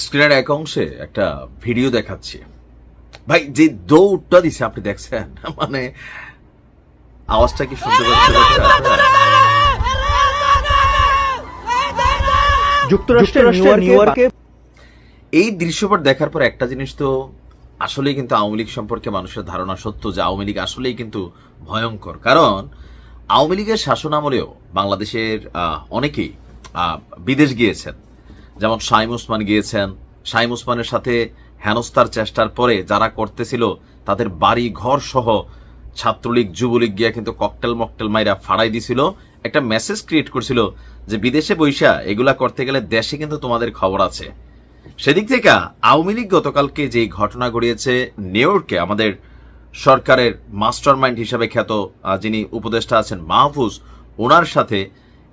স্ক্রিনের এক অংশে একটা ভিডিও দেখাচ্ছি ভাই, যে দৌড়টা দিছে আপনি দেখছেন, মানে আওয়াজটা কি শুনতে পাচ্ছেন? যুক্তরাষ্ট্রের নিউইয়র্কে এই দৃশ্যপট দেখার পর একটা জিনিস তো আসলেই কিন্তু আওয়ামী লীগ সম্পর্কে মানুষের ধারণা সত্য যে আওয়ামী লীগ আসলেই কিন্তু ভয়ঙ্কর। কারণ আওয়ামী লীগের শাসন আমলেও বাংলাদেশের অনেকেই বিদেশ গিয়েছেন, যেমন শাইম ওসমান গিয়েছেন। শাইম ওসমানের সাথে হেনস্থার চেষ্টার পরে যারা করতেছিল তাদের বাড়ি ঘর সহ ছাত্রলীগ যুবলীগ গিয়া কিন্তু ককটেল মকটেল মাইরা ফাড়াই দিছিল, একটা মেসেজ ক্রিয়েট করছিল যে বিদেশে বৈশা এগুলা করতে গেলে দেশে কিন্তু তোমাদের খবর আছে। সেদিক থেকে আওয়ামী লীগ গতকালকে যে ঘটনা ঘটিয়েছে নিউ ইয়র্কে, আমাদের সরকারের মাস্টার মাইন্ড হিসাবে খ্যাত যিনি উপদেষ্টা আছেন মাহফুজ, ওনার সাথে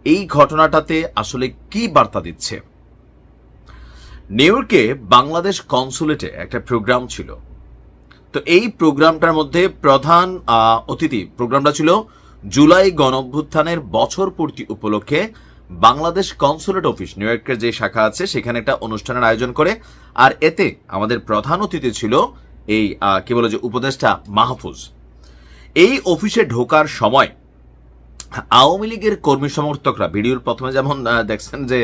এই ঘটনাটাতে আসলে কি বার্তা দিচ্ছে। নিউ ইয়র্কে বাংলাদেশ কনসুলেটে একটা প্রোগ্রাম ছিল, তো এই প্রোগ্রামটার মধ্যে প্রধান অতিথি, প্রোগ্রামটা ছিল জুলাই গণঅভ্যুত্থানের বছর পূর্তি উপলক্ষে বাংলাদেশ কনসুলেট অফিস নিউ ইয়র্কের যে শাখা আছে সেখানে একটা অনুষ্ঠানের আয়োজন করে। আর এতে আমাদের প্রধান অতিথি ছিল এই কি বলে যে উপদেষ্টা মাহফুজ। এই অফিসে ঢোকার সময় আওয়ামী লীগের কর্মী সমর্থকরা ভিডিওর প্রথমে যেমন দেখছেন যে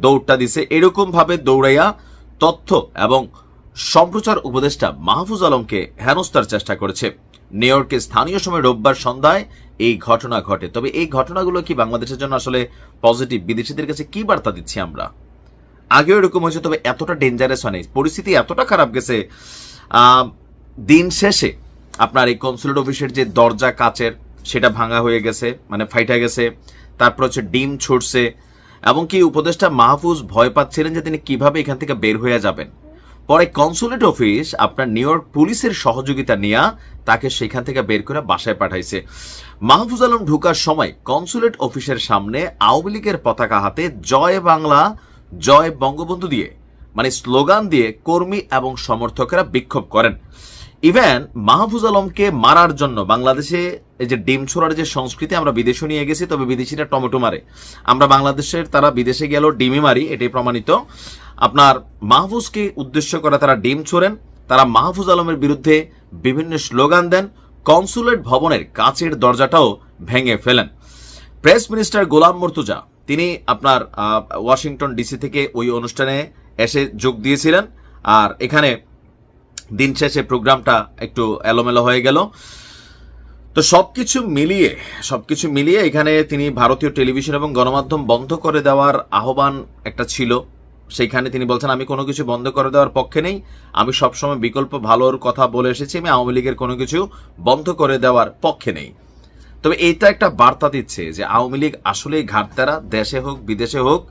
দৌড়টা দিছে, এরকম ভাবে দৌড়াইয়া তথ্য এবং সম্প্রচার উপদেষ্টা মাহফুজ আলমকে হেনস্থার চেষ্টা করেছে। নিউ ইয়র্কে স্থানীয় সময় রোববার সন্ধ্যায় এই ঘটনা ঘটে। তবে এই ঘটনাগুলো কি বাংলাদেশের জন্য আসলে পজিটিভ? বিদেশিদের কাছে কি বার্তা দিচ্ছি আমরা? আগেও এরকম হয়েছে, তবে এতটা ডেঞ্জারাস হয় নাই, পরিস্থিতি এতটা খারাপ গেছে। দিন শেষে আপনার এই কনসুলেট অফিসের যে দরজা কাচের সেটা ভাঙা হয়ে গেছে, মানে ফাইটা গেছে। তারপর হচ্ছে ডিম ছুটছে, এবং কি উপদেষ্টা মাহফুজ ভয় পাচ্ছিলেন যে তিনি কিভাবে এখান থেকে বের হয়ে যাবেন। পরে কনসুলেট অফিস আপনার নিউ ইয়র্ক পুলিশের সহযোগিতা নিয়ে তাকে সেখান থেকে বের করে বাসায় পাঠাইছে। মাহফুজ আলম ঢোকার সময় কনসুলেট অফিসের সামনে আওয়ামী লীগের পতাকা হাতে জয় বাংলা জয় বঙ্গবন্ধু দিয়ে, মানে স্লোগান দিয়ে কর্মী এবং সমর্থকেরা বিক্ষোভ করেন। ইভেন মাহফুজ আলমকে মারার জন্য বাংলাদেশে এই যে ডিম ছোড়ার যে সংস্কৃতি আমরা বিদেশে নিয়ে গেছি, তবে বিদেশিরা টমেটো মারে, আমরা বাংলাদেশের তারা বিদেশে গেলেও ডিমই মারি, এটাই প্রমাণিত। আপনার মাহফুজকে উদ্দেশ্য করে তারা ডিম ছোড়েন, তারা মাহফুজ আলমের বিরুদ্ধে বিভিন্ন স্লোগান দেন, কনসুলেট ভবনের কাচের দরজাটাও ভেঙে ফেলেন। প্রেস মিনিস্টার গোলাম মর্তুজা তিনি আপনার ওয়াশিংটন ডিসি থেকে ওই অনুষ্ঠানে এসে যোগ দিয়েছিলেন। আর এখানে দিন শেষে প্রোগ্রামটা একটু এলোমেলো হয়ে গেল। তো সবকিছু মিলিয়ে এখানে তিনি ভারতীয় টেলিভিশন এবং গণমাধ্যম বন্ধ করে দেওয়ার আহ্বান একটা ছিল, সেইখানে তিনি বলছেন আমি কোনো কিছু বন্ধ করে দেওয়ার পক্ষে নেই, আমি সবসময় বিকল্প ভালোর কথা বলে এসেছি, আমি আওয়ামী লীগের কোনো কিছু বন্ধ করে দেওয়ার পক্ষে নেই। তবে এইটা একটা বার্তা দিচ্ছে যে আওয়ামী লীগ আসলেই ঘাটতারা, দেশে হোক বিদেশে হোক,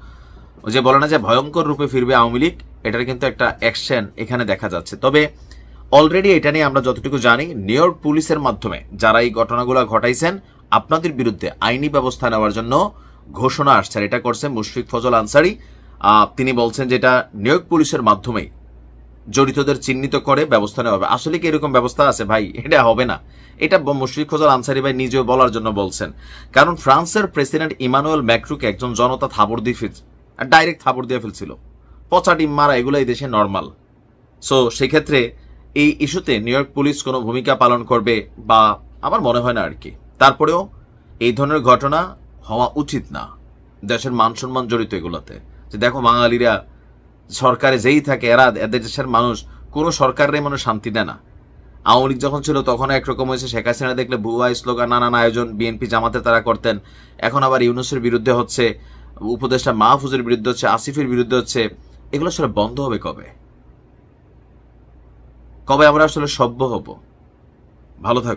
ওই যে বলে না যে ভয়ঙ্কর রূপে ফিরবে আওয়ামী লীগ, এটার কিন্তু একটা অ্যাকশন এখানে দেখা যাচ্ছে। তবে অলরেডি এটা নিয়ে আমরা যতটুকু জানি নিউ ইয়র্ক পুলিশের মাধ্যমে যারা এই ঘটনাগুলো ঘটাইছেন আপনাদের বিরুদ্ধে আইনি ব্যবস্থা নেওয়ার জন্য ঘোষণা আসছে। এটা করছে মুশফিক ফজল আনসারী। তিনি বলছেন যেটা নিউ ইয়র্ক পুলিশের মাধ্যমেই জড়িতদের চিহ্নিত করে ব্যবস্থা নেওয়া হবে। আসলে কি এরকম ব্যবস্থা আছে ভাই? এটা হবে না। এটা মুশফিক ফজল আনসারী ভাই নিজেও বলার জন্য বলছেন, কারণ ফ্রান্সের প্রেসিডেন্ট ইমানুয়েল ম্যাক্রুকে একজন জনতা থাবড় দিয়ে ডাইরেক্ট থাবড় দিয়ে ফেলছিল। পচা ডিম মারা এগুলো এই দেশে নর্মাল। সো সেক্ষেত্রে এই ইস্যুতে নিউ ইয়র্ক পুলিশ কোনো ভূমিকা পালন করবে বা আমার মনে হয় না আর কি। তারপরেও এই ধরনের ঘটনা হওয়া উচিত না, দেশের মান সম্মান জড়িত এগুলোতে। যে দেখো বাঙালিরা সরকারে যেই থাকে এদের দেশের মানুষ কোনো সরকারের মানুষ শান্তি দেয় না। আওয়ামী লীগ যখন ছিল তখন একরকম হয়েছে, শেখ হাসিনা দেখলে ভুয়া স্লোগান নানান আয়োজন বিএনপি জামাতে তারা করতেন, এখন আবার ইউনূসের বিরুদ্ধে হচ্ছে, উপদেষ্টা মাহফুজের বিরুদ্ধে হচ্ছে, আসিফের বিরুদ্ধে হচ্ছে। এগুলো আসলে বন্ধ হবে কবে? কবে আমরা আসলে সভ্য হব? ভালো থাকুন।